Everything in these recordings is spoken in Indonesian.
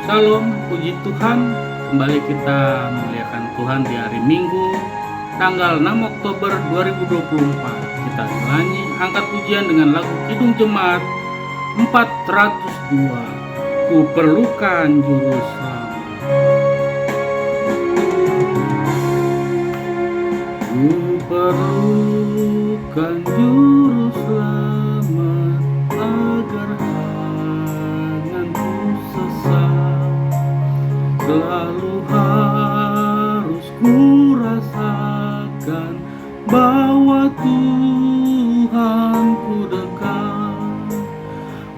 Shalom, puji Tuhan. Kembali kita memuliakan Tuhan di hari Minggu, tanggal 6 Oktober 2024. Kita nyanyi angkat pujian dengan lagu Kidung Jemaat 402. Ku perlukan juru selamat. Ku perlukan juru selamat agar hanganku sesat. Selalu harus ku rasakan bahwa Tuhanku dekat,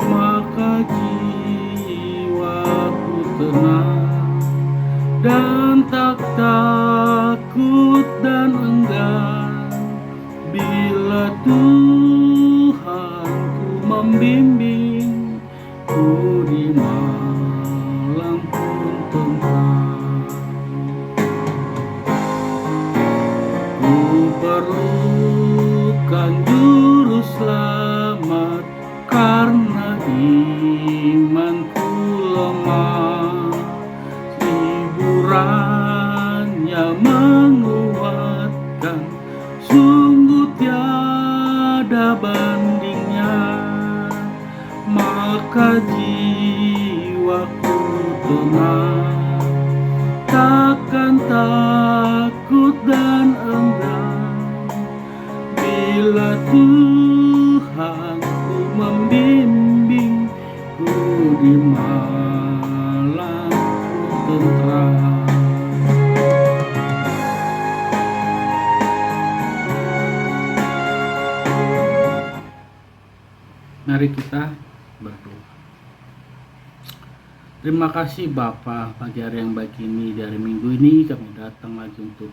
maka jiwaku tenang dan tak takut dan enggan bila Tuhanku membimbing ku di malam pun tentram. Ku perlukan juru selamat karena imanku lemah. Hiburannya menguatkan, sungguh tiada bandingnya, maka jiwaku tenang, takkan takut dan enggan bila Tuhanku membimbingku di malam tentram. Mari kita berdoa. Terima kasih Bapa, pagi hari yang baik ini, di hari Minggu ini kami datang lagi untuk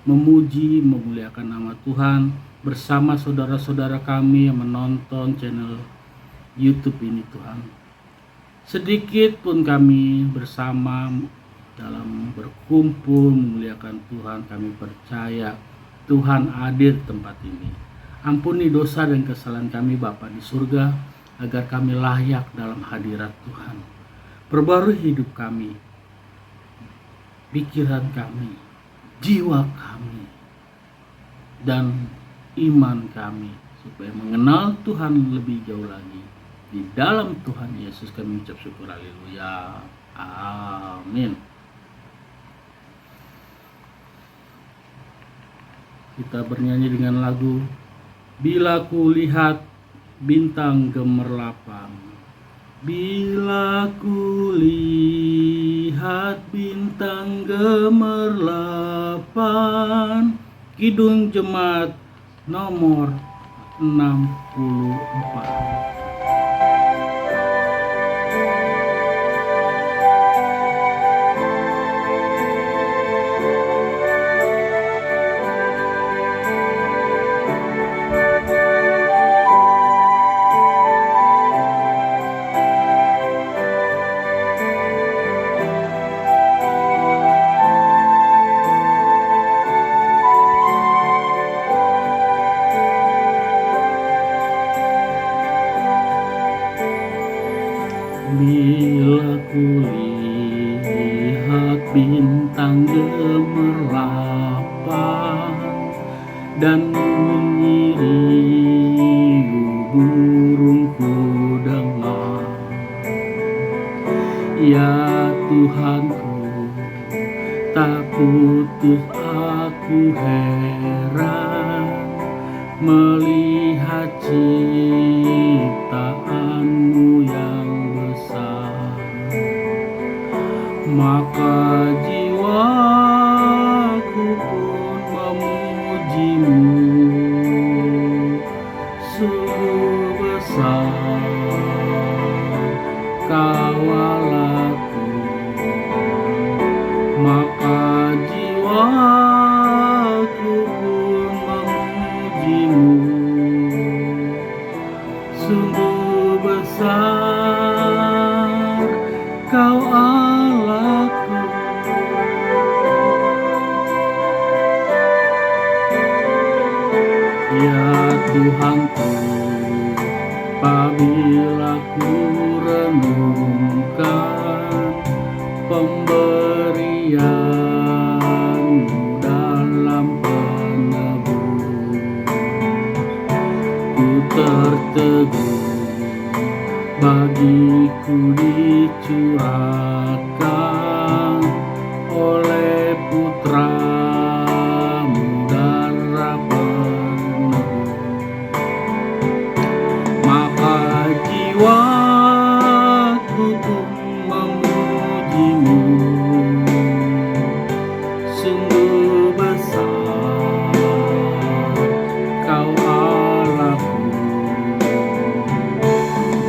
memuji, memuliakan nama Tuhan bersama saudara-saudara kami yang menonton channel YouTube ini Tuhan. Sedikit pun kami bersama dalam berkumpul memuliakan Tuhan, kami percaya Tuhan hadir di tempat ini. Ampuni dosa dan kesalahan kami Bapa di surga, agar kami layak dalam hadirat Tuhan. Perbarui hidup kami, pikiran kami, jiwa kami, dan iman kami, supaya mengenal Tuhan lebih jauh lagi. Di dalam Tuhan Yesus kami ucap syukur, haleluya, amin. Kita bernyanyi dengan lagu Bila ku lihat bintang gemerlapan. Bila ku lihat bintang gemerlapan. Kidung Jemaat nomor 64. Bila ku lihat bintang gemerlapan dan bunyi riuh burung ku dengar, ya Tuhanku, tak putus aku heran melihat ciptaanmu yang besar, maka jiwaku pun memujimu. Sungguh besar Kau Allahku, maka jiwaku pun memujimu. Sungguh besar Kau Allahku. Ya Tuhanku, apabila ku renungkan pemberianmu dalam penebus. Ku tertegun, bagiku dicurahkan oleh putramu darah penebus. Maka jiwaku pun memujimu, sungguh besar Kau Allahku.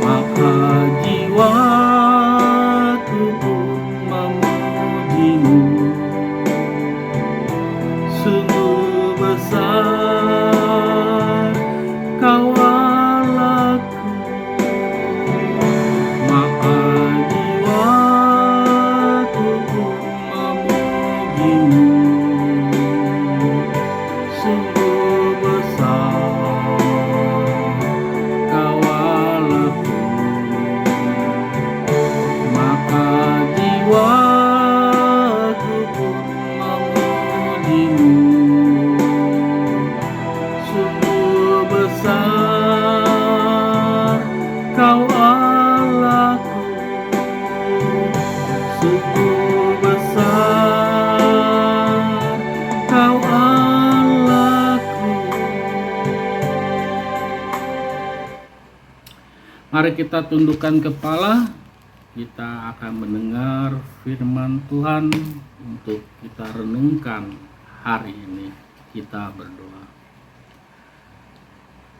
Maka jiwaku pun memujimu, sungguh besar Kau Allahku. Maka jiwaku pun memujimu, sungguh besar Kau Allahku. Maka jiwaku pun memujimu, sungguh besar Kau Allahku. Sungguh besar Kau Allahku. Mari kita tundukkan kepala. Kita akan mendengar firman Tuhan untuk kita renungkan hari ini. Kita berdoa.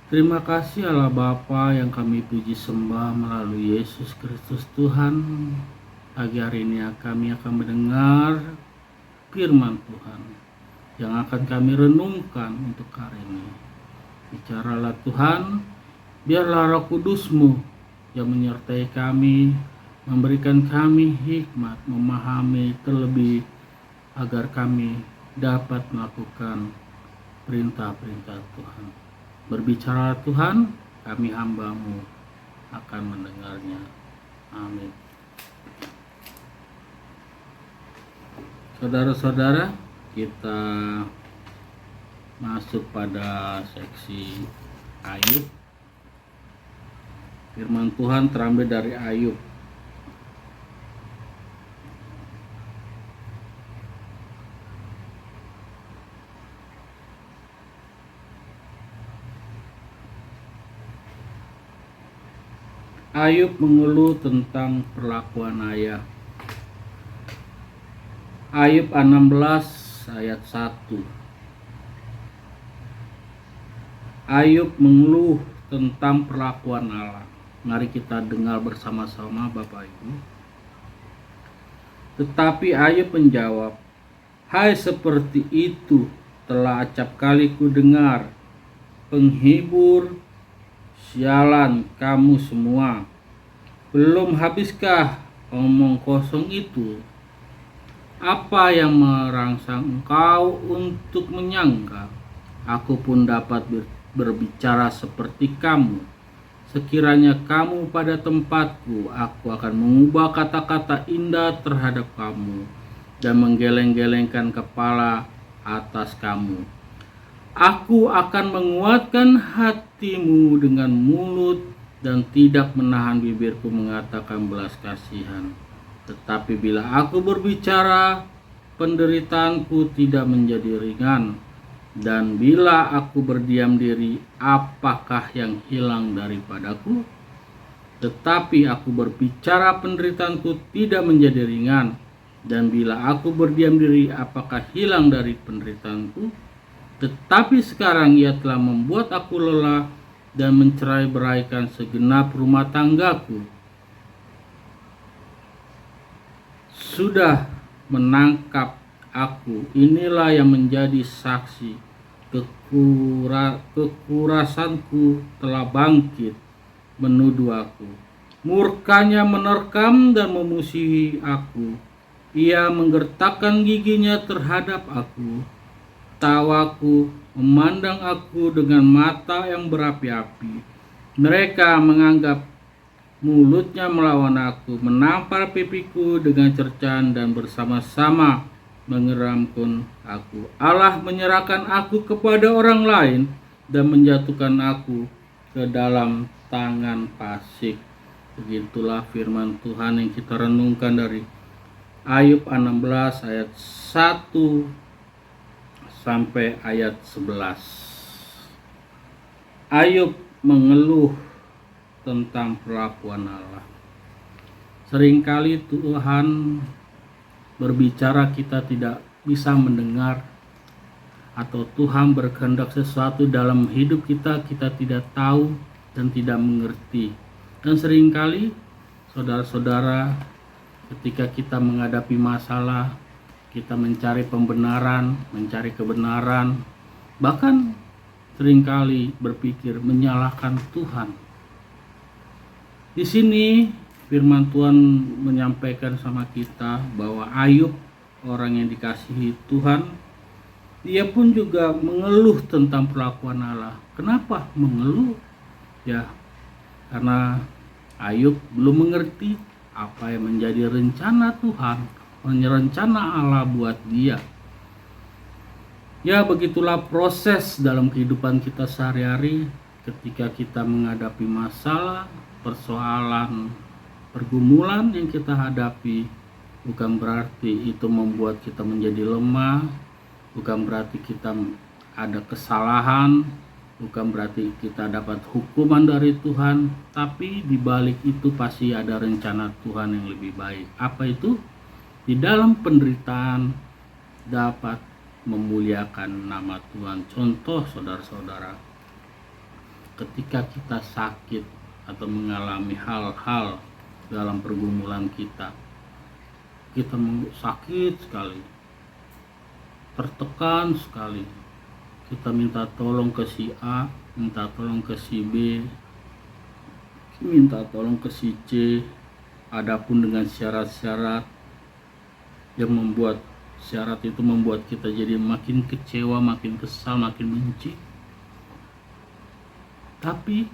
Terima kasih Allah Bapa yang kami puji sembah melalui Yesus Kristus Tuhan. Pagi hari ini kami akan mendengar firman Tuhan yang akan kami renungkan untuk hari ini. Bicaralah Tuhan, biarlah Roh Kudus-Mu yang menyertai kami, memberikan kami hikmat, memahami terlebih agar kami dapat melakukan perintah-perintah Tuhan. Berbicara Tuhan, kami hamba-Mu akan mendengarnya. Amin. Saudara-saudara, kita masuk pada seksi Ayub. Firman Tuhan terambil dari Ayub. Ayub mengeluh tentang perlakuan ayah. Ayub 16 ayat 1. Ayub mengeluh tentang perlakuan Allah. Mari kita dengar bersama-sama Bapak Ibu. Tetapi Ayub menjawab, "Hai, seperti itu telah acap kali ku dengar, penghibur, sialan kamu semua. Belum habiskah omong kosong itu? Apa yang merangsang engkau untuk menyangka? Aku pun dapat berbicara seperti kamu. Sekiranya kamu pada tempatku, aku akan mengubah kata-kata indah terhadap kamu dan menggeleng-gelengkan kepala atas kamu. Aku akan menguatkan hatimu dengan mulut dan tidak menahan bibirku mengatakan belas kasihan. Tetapi bila aku berbicara, penderitaanku tidak menjadi ringan. Dan bila aku berdiam diri, apakah yang hilang daripadaku? Tetapi aku berbicara, penderitaanku tidak menjadi ringan. Dan bila aku berdiam diri, apakah hilang dari penderitaanku? Tetapi sekarang ia telah membuat aku lelah dan mencerai-beraikan segenap rumah tanggaku. Sudah menangkap aku, inilah yang menjadi saksi. Kekerasanku telah bangkit menuduh aku. Murkanya menerkam dan memusuhi aku. Ia menggertakkan giginya terhadap aku. Tawaku memandang aku dengan mata yang berapi-api. Mereka menganggap mulutnya melawan aku, menampar pipiku dengan cercaan dan bersama-sama mengeramkan aku. Allah menyerahkan aku kepada orang lain dan menjatuhkan aku ke dalam tangan fasik. Begitulah firman Tuhan yang kita renungkan dari Ayub 16 ayat 1 sampai ayat 11. Ayub mengeluh tentang perlakuan Allah. Seringkali Tuhan berbicara kita tidak bisa mendengar, atau Tuhan berkehendak sesuatu dalam hidup kita tidak tahu dan tidak mengerti. Dan seringkali saudara-saudara, ketika kita menghadapi masalah, kita mencari pembenaran, mencari kebenaran, bahkan seringkali berpikir menyalahkan Tuhan. Di sini firman Tuhan menyampaikan sama kita bahwa Ayub, orang yang dikasihi Tuhan, dia pun juga mengeluh tentang perlakuan Allah. Kenapa mengeluh? Ya, karena Ayub belum mengerti apa yang menjadi rencana Tuhan, rencana Allah buat dia. Ya, begitulah proses dalam kehidupan kita sehari-hari. Ketika kita menghadapi masalah, persoalan, pergumulan yang kita hadapi, bukan berarti itu membuat kita menjadi lemah, bukan berarti kita ada kesalahan, bukan berarti kita dapat hukuman dari Tuhan, tapi di balik itu pasti ada rencana Tuhan yang lebih baik. Apa itu? Di dalam penderitaan dapat memuliakan nama Tuhan. Contoh saudara-saudara, ketika kita sakit atau mengalami hal-hal dalam pergumulan kita sakit sekali, tertekan sekali, kita minta tolong ke si A, minta tolong ke si B, minta tolong ke si C, adapun dengan syarat-syarat yang membuat syarat itu membuat kita jadi makin kecewa, makin kesal, makin benci. Tapi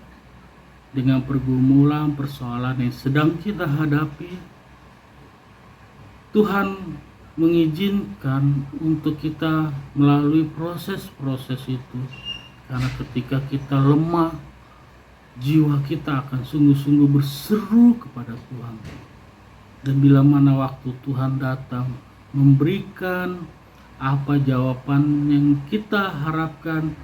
dengan pergumulan, persoalan yang sedang kita hadapi, Tuhan mengizinkan untuk kita melalui proses-proses itu. Karena ketika kita lemah, jiwa kita akan sungguh-sungguh berseru kepada Tuhan. Dan bila mana waktu Tuhan datang memberikan apa jawaban yang kita harapkan,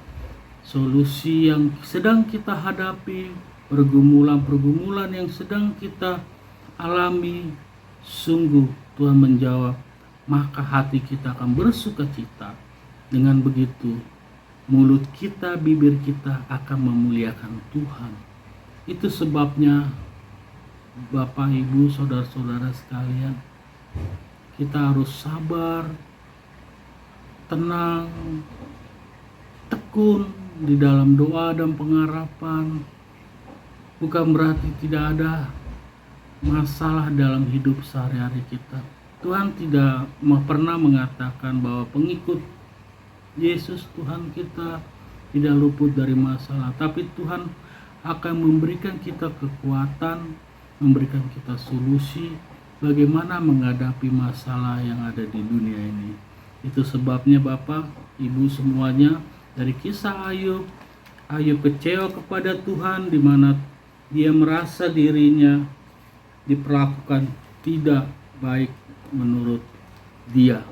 solusi yang sedang kita hadapi, pergumulan-pergumulan yang sedang kita alami, sungguh Tuhan menjawab, maka hati kita akan bersuka cita. Dengan begitu, mulut kita, bibir kita akan memuliakan Tuhan. Itu sebabnya Bapak, Ibu, saudara-saudara sekalian, kita harus sabar, tenang, tekun di dalam doa dan pengharapan. Bukan berarti tidak ada masalah dalam hidup sehari-hari kita. Tuhan tidak pernah mengatakan bahwa pengikut Yesus Tuhan kita tidak luput dari masalah, tapi Tuhan akan memberikan kita kekuatan, memberikan kita solusi bagaimana menghadapi masalah yang ada di dunia ini. Itu sebabnya Bapak, Ibu semuanya, dari kisah Ayub kecewa kepada Tuhan, di mana dia merasa dirinya diperlakukan tidak baik menurut dia.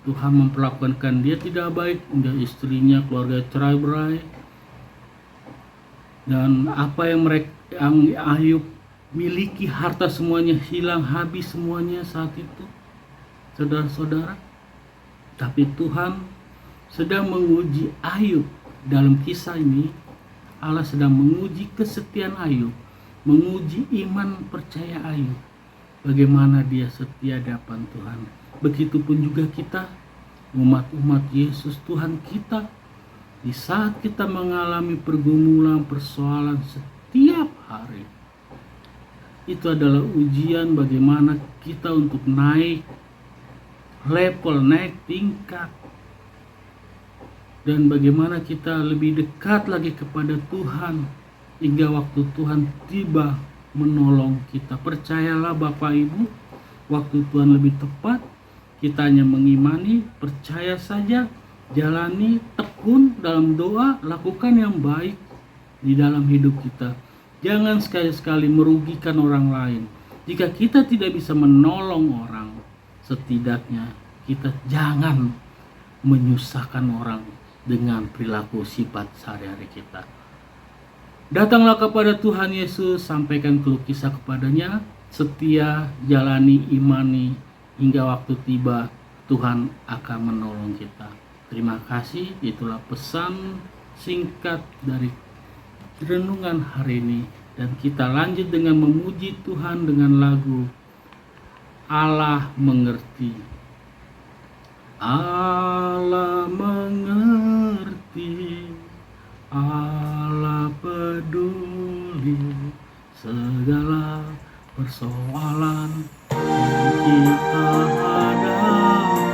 Tuhan memperlakukan dia tidak baik, hingga istrinya, keluarga cerai-berai, dan apa yang Ayub miliki, harta semuanya hilang, habis semuanya saat itu, saudara-saudara. Tapi Tuhan sedang menguji Ayub. Dalam kisah ini Allah sedang menguji kesetiaan Ayub, menguji iman percaya Ayub, bagaimana dia setia di hadapan Tuhan. Begitupun juga kita, umat-umat Yesus Tuhan kita, di saat kita mengalami pergumulan, persoalan setiap hari, itu adalah ujian bagaimana kita untuk naik level, naik tingkat, dan bagaimana kita lebih dekat lagi kepada Tuhan, hingga waktu Tuhan tiba menolong kita. Percayalah Bapak Ibu, waktu Tuhan lebih tepat, kita hanya mengimani, percaya saja, jalani, tekun dalam doa, lakukan yang baik di dalam hidup kita. Jangan sekali-sekali merugikan orang lain. Jika kita tidak bisa menolong orang, setidaknya kita jangan menyusahkan orang dengan perilaku sifat sehari-hari kita. Datanglah kepada Tuhan Yesus, sampaikan keluh kisah kepadanya, setia, jalani, imani, hingga waktu tiba Tuhan akan menolong kita. Terima kasih, itulah pesan singkat dari renungan hari ini. Dan kita lanjut dengan memuji Tuhan dengan lagu Allah Mengerti. Allah mengerti, Allah peduli segala persoalan yang kita hadapi.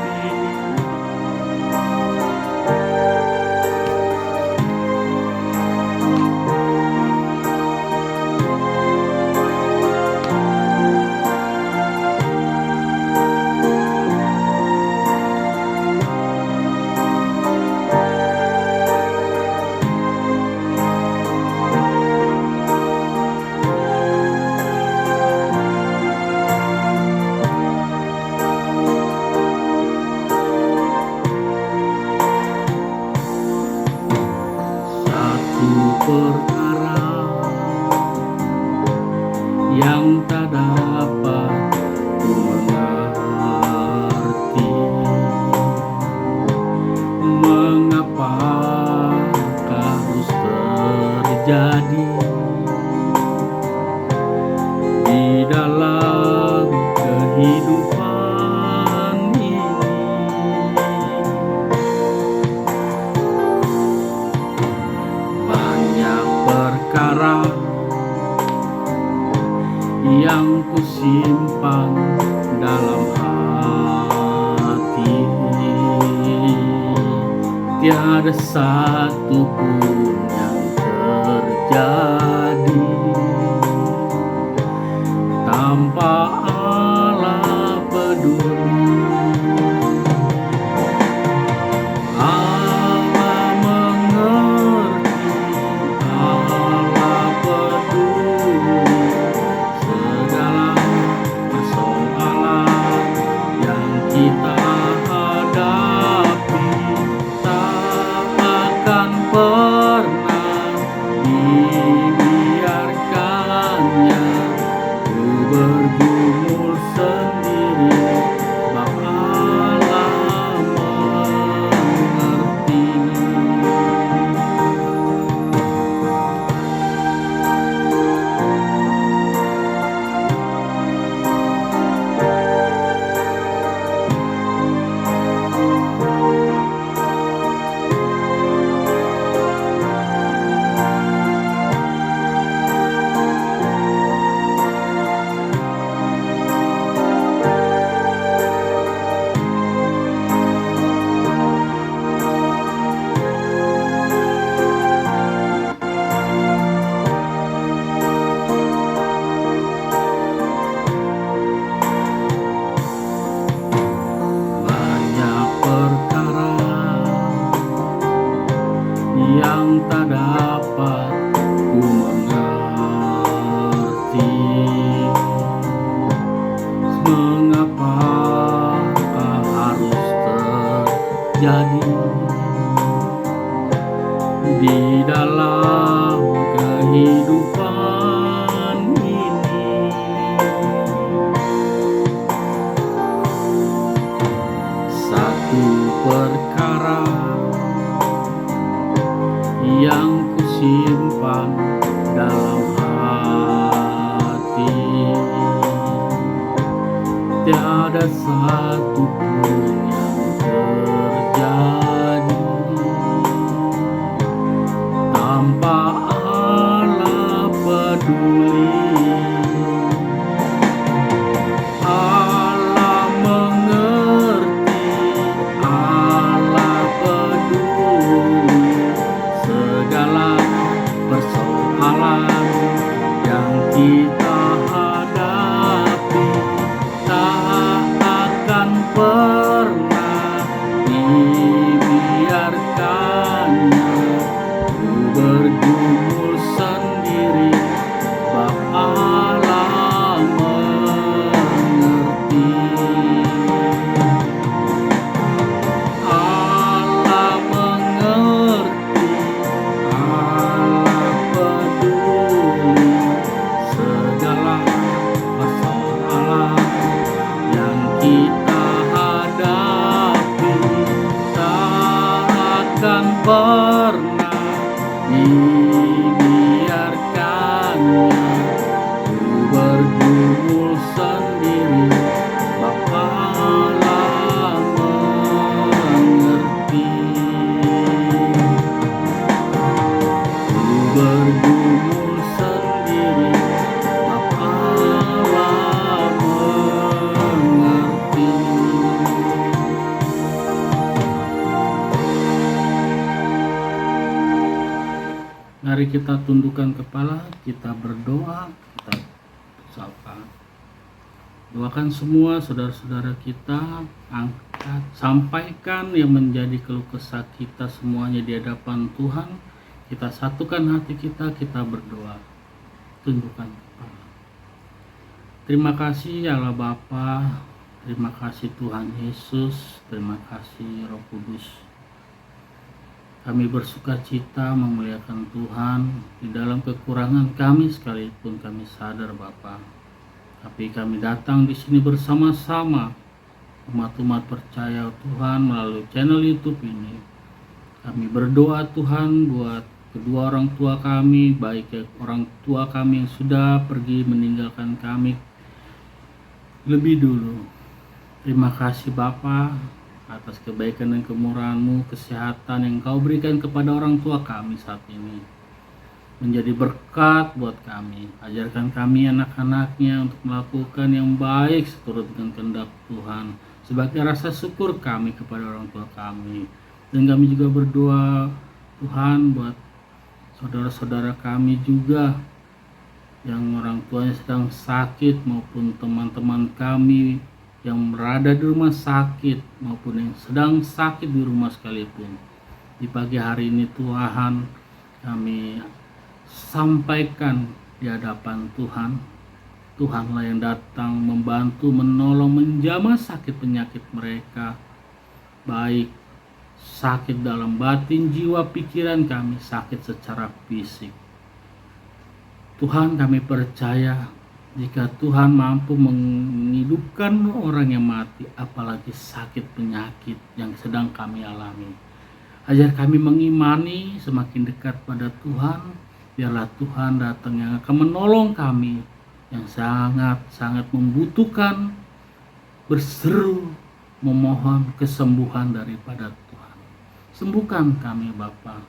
Perkara yang tak dapat ku mengerti, mengapa harus terjadi di dalam kehidupan ini. Perkara yang kusimpan dalam hati, tiada satu pun yang terjadi tanpa Allah peduli. Kita hadapi tak akan pernah dibiarkannya ku bergumul sendiri, Allah mengerti. Yang tak dapat ku mengerti, mengapa harus terjadi di dalam kehidupan ini. Satu perkara yang kusimpan dalam hati, tiada satu pun yang terjadi tanpa Allah peduli. Allah mengerti, Allah peduli segala persoalan yang kita kita tundukkan kepala, kita berdoa, kita sapa. Doakan semua saudara-saudara kita, angkat, sampaikan yang menjadi keluh kesah kita semuanya di hadapan Tuhan. Kita satukan hati kita berdoa. Tundukkan kepala. Terima kasih Allah Bapa, terima kasih Tuhan Yesus, terima kasih Roh Kudus. Kami bersuka cita memuliakan Tuhan di dalam kekurangan kami sekalipun kami sadar Bapa. Tapi kami datang di sini bersama-sama umat-umat percaya Tuhan melalui channel YouTube ini. Kami berdoa Tuhan buat kedua orang tua kami, baik orang tua kami yang sudah pergi meninggalkan kami lebih dulu. Terima kasih Bapa atas kebaikan dan kemurahan-Mu, kesehatan yang Kau berikan kepada orang tua kami saat ini. Menjadi berkat buat kami. Ajarkan kami anak-anaknya untuk melakukan yang baik seturut dengan kehendak Tuhan. Sebagai rasa syukur kami kepada orang tua kami. Dan kami juga berdoa Tuhan buat saudara-saudara kami juga yang orang tuanya sedang sakit maupun teman-teman kami yang berada di rumah sakit maupun yang sedang sakit di rumah sekalipun. Di pagi hari ini Tuhan, kami sampaikan di hadapan Tuhan. Tuhanlah yang datang membantu, menolong, menjamah sakit penyakit mereka, baik sakit dalam batin, jiwa, pikiran kami, sakit secara fisik. Tuhan, kami percaya jika Tuhan mampu menghidupkan orang yang mati, apalagi sakit penyakit yang sedang kami alami. Ajar kami mengimani semakin dekat pada Tuhan. Biarlah Tuhan datang yang akan menolong kami yang sangat-sangat membutuhkan, berseru, memohon kesembuhan daripada Tuhan. Sembuhkan kami Bapa,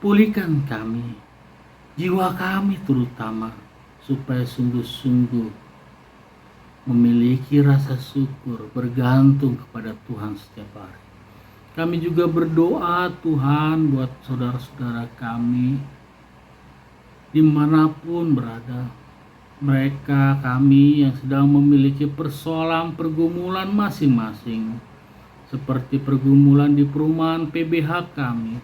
pulihkan kami, jiwa kami terutama, supaya sungguh-sungguh memiliki rasa syukur, bergantung kepada Tuhan setiap hari. Kami juga berdoa Tuhan buat saudara-saudara kami dimanapun berada, mereka kami yang sedang memiliki persoalan pergumulan masing-masing, seperti pergumulan di perumahan PBH kami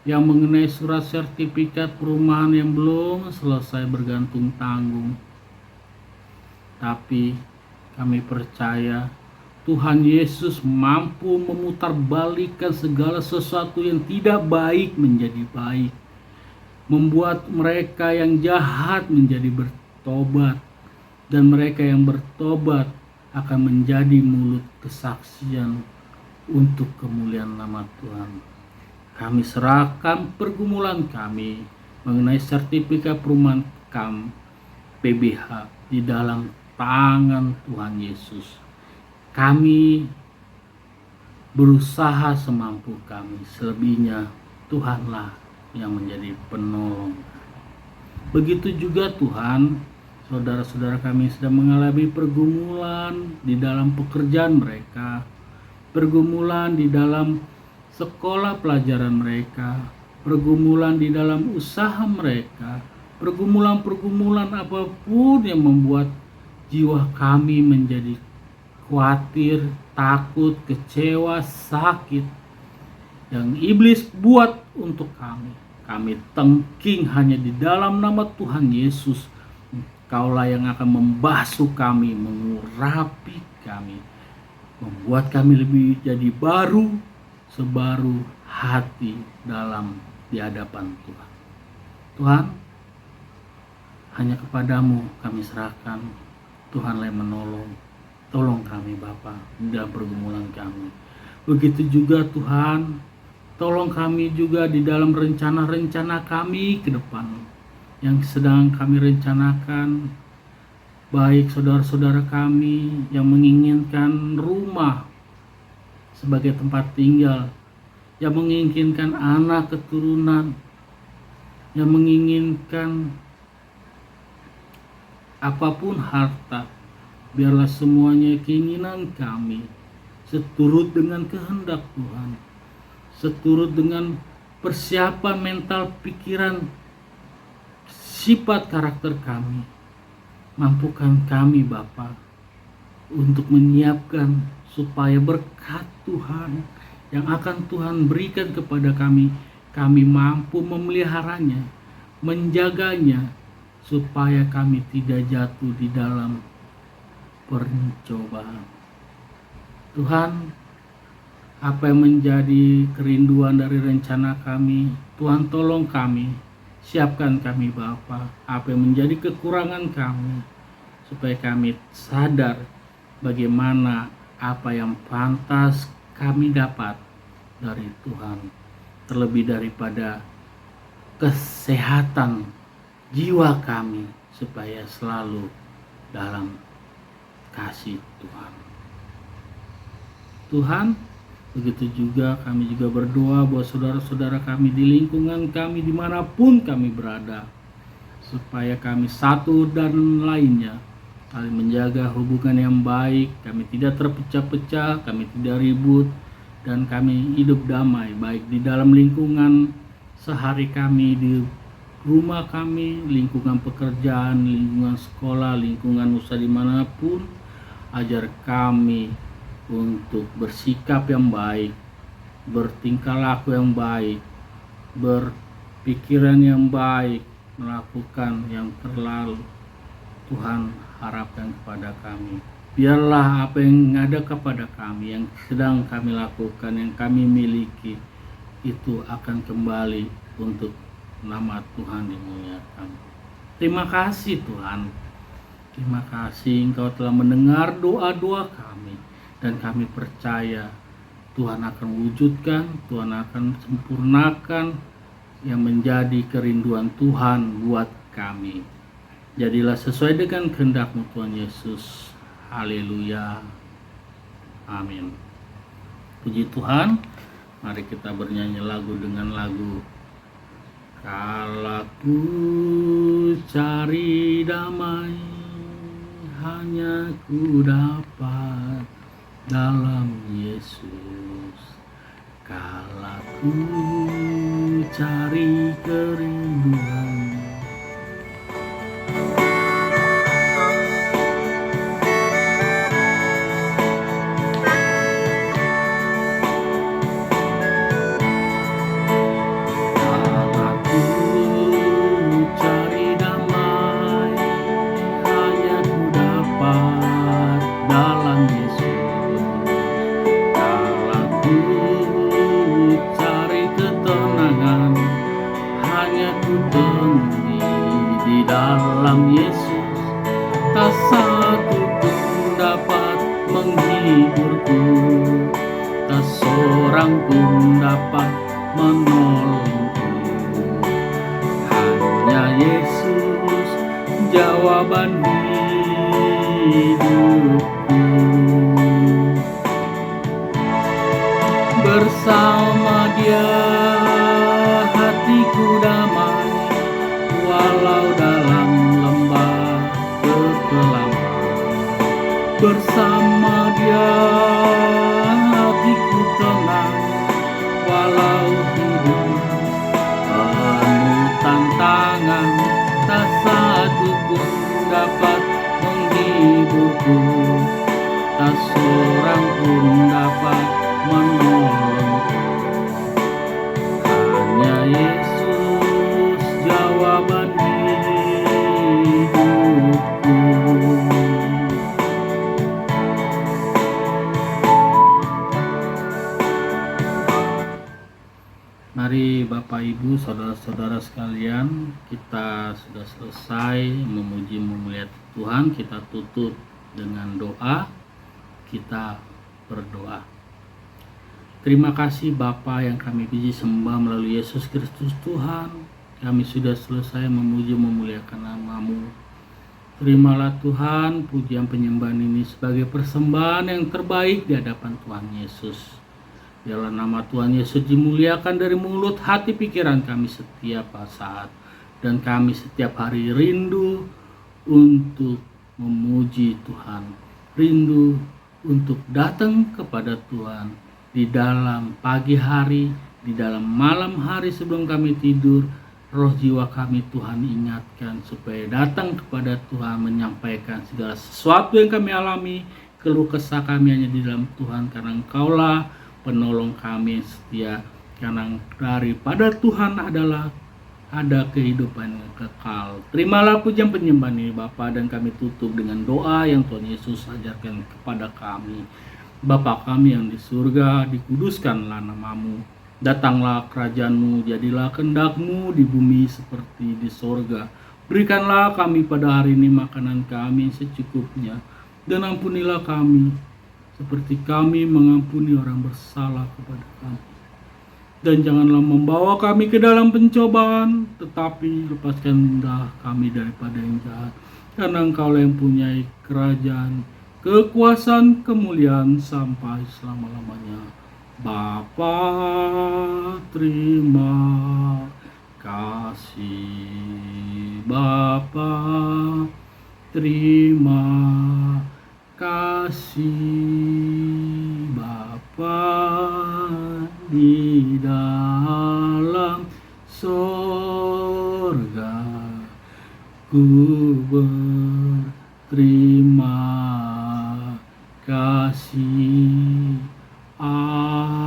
yang mengenai surat sertifikat perumahan yang belum selesai bergantung tanggung. Tapi kami percaya Tuhan Yesus mampu memutarbalikkan segala sesuatu yang tidak baik menjadi baik, membuat mereka yang jahat menjadi bertobat, dan mereka yang bertobat akan menjadi mulut kesaksian untuk kemuliaan nama Tuhan. Kami serahkan pergumulan kami mengenai sertifikat perumahan PBH di dalam tangan Tuhan Yesus. Kami berusaha semampu kami, selebihnya Tuhanlah yang menjadi penolong. Begitu juga Tuhan, saudara-saudara kami sedang mengalami pergumulan di dalam pekerjaan mereka, pergumulan di dalam sekolah pelajaran mereka, pergumulan di dalam usaha mereka, pergumulan-pergumulan apapun yang membuat jiwa kami menjadi khawatir, takut, kecewa, sakit, yang iblis buat untuk kami. Kami tengking hanya di dalam nama Tuhan Yesus. Engkaulah yang akan membasuh kami, mengurapi kami, membuat kami lebih jadi baru, sebaru hati di hadapan Tuhan. Tuhan, hanya kepadamu kami serahkan. Tuhanlah yang menolong. Tolong kami Bapa dalam pergumulan kami. Begitu juga Tuhan, tolong kami juga di dalam rencana-rencana kami ke depan yang sedang kami rencanakan. Baik saudara-saudara kami yang menginginkan rumah sebagai tempat tinggal, yang menginginkan anak keturunan, yang menginginkan apapun harta, biarlah semuanya keinginan kami seturut dengan kehendak Tuhan, seturut dengan persiapan mental pikiran sifat karakter kami. Mampukan kami Bapa untuk menyiapkan supaya berkat Tuhan yang akan Tuhan berikan kepada kami mampu memeliharanya, menjaganya, supaya kami tidak jatuh di dalam pencobaan. Tuhan, apa yang menjadi kerinduan dari rencana kami, Tuhan tolong kami, siapkan kami Bapa, apa yang menjadi kekurangan kami, supaya kami sadar bagaimana apa yang pantas kami dapat dari Tuhan, terlebih daripada kesehatan jiwa kami, supaya selalu dalam kasih Tuhan. Tuhan, begitu juga kami juga berdoa buat saudara-saudara kami di lingkungan kami dimanapun kami berada, supaya kami satu dan lainnya saling menjaga hubungan yang baik, kami tidak terpecah-pecah, kami tidak ribut, dan kami hidup damai, baik di dalam lingkungan sehari kami, di rumah kami, lingkungan pekerjaan, lingkungan sekolah, lingkungan usaha dimanapun. Ajar kami untuk bersikap yang baik, bertingkah laku yang baik, berpikiran yang baik, melakukan yang terlalu Tuhan harapkan kepada kami. Biarlah apa yang ada kepada kami, yang sedang kami lakukan, yang kami miliki, itu akan kembali untuk nama Tuhan dimuliakan. Terima kasih Tuhan. Terima kasih Engkau telah mendengar doa-doa kami, dan kami percaya Tuhan akan wujudkan, Tuhan akan sempurnakan yang menjadi kerinduan Tuhan buat kami. Jadilah sesuai dengan kehendak-Mu Tuhan Yesus. Haleluya. Amin. Puji Tuhan. Mari kita bernyanyi lagu dengan lagu Kala ku cari damai, hanya ku dapat dalam Yesus. Kala ku cari kerinduan, dalam Yesus, tak satu pun dapat menghiburku, tak seorang pun dapat menolongku. Hanya Yesus jawaban hidupku. Bersama Dia hatiku damai, walau dalam lembah kekelaman. Bersama Dia hatiku tenang, walau hidup penuh tantangan. Tak satu pun dapat menghiburku, tak seorang pun dapat menolongku. Hanya Yesus jawaban hidupku. Mari Bapak Ibu, saudara-saudara sekalian, kita sudah selesai memuji memuliakan Tuhan. Kita tutup dengan doa. Kita berdoa. Terima kasih Bapa yang kami puji sembah melalui Yesus Kristus Tuhan. Kami sudah selesai memuji memuliakan nama-Mu. Terimalah Tuhan pujian penyembahan ini sebagai persembahan yang terbaik di hadapan Tuhan Yesus. Biarlah nama Tuhan Yesus dimuliakan dari mulut, hati, pikiran kami setiap saat. Dan kami setiap hari rindu untuk memuji Tuhan. Rindu untuk datang kepada Tuhan di dalam pagi hari, di dalam malam hari sebelum kami tidur, roh jiwa kami Tuhan ingatkan supaya datang kepada Tuhan menyampaikan segala sesuatu yang kami alami, keluh kesah kami hanya di dalam Tuhan, karena Engkaulah penolong kami yang setia, karena daripada Tuhan adalah ada kehidupan yang kekal. Terimalah pujian penyembahan ini Bapa, dan kami tutup dengan doa yang Tuhan Yesus ajarkan kepada kami. Bapa kami yang di surga, dikuduskanlah namamu. Datanglah kerajaan-Mu, jadilah kehendak-Mu di bumi seperti di sorga. Berikanlah kami pada hari ini makanan kami secukupnya, dan ampunilah kami seperti kami mengampuni orang bersalah kepada kami. Dan janganlah membawa kami ke dalam pencobaan, tetapi lepaskanlah kami daripada yang jahat. Karena Engkau yang punya kerajaan, kekuasaan, kemuliaan sampai selama-lamanya. Bapa, terima kasih. Bapa, terima kasih. Bapa di dalam sorga, ku berterima kasih. Amin.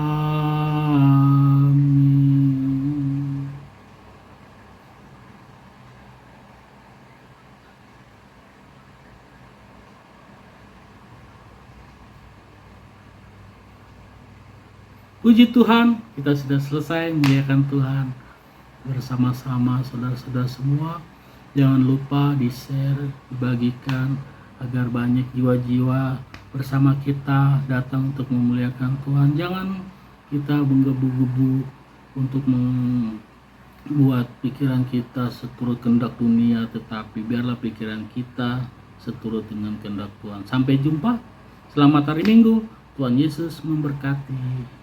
Puji Tuhan, kita sudah selesai memuliakan Tuhan bersama-sama saudara-saudara semua. Jangan lupa di-share, dibagikan agar banyak jiwa-jiwa bersama kita datang untuk memuliakan Tuhan. Jangan kita menggebu-gebu untuk membuat pikiran kita seturut kehendak dunia, tetapi biarlah pikiran kita seturut dengan kehendak Tuhan. Sampai jumpa, selamat hari Minggu, Tuhan Yesus memberkati.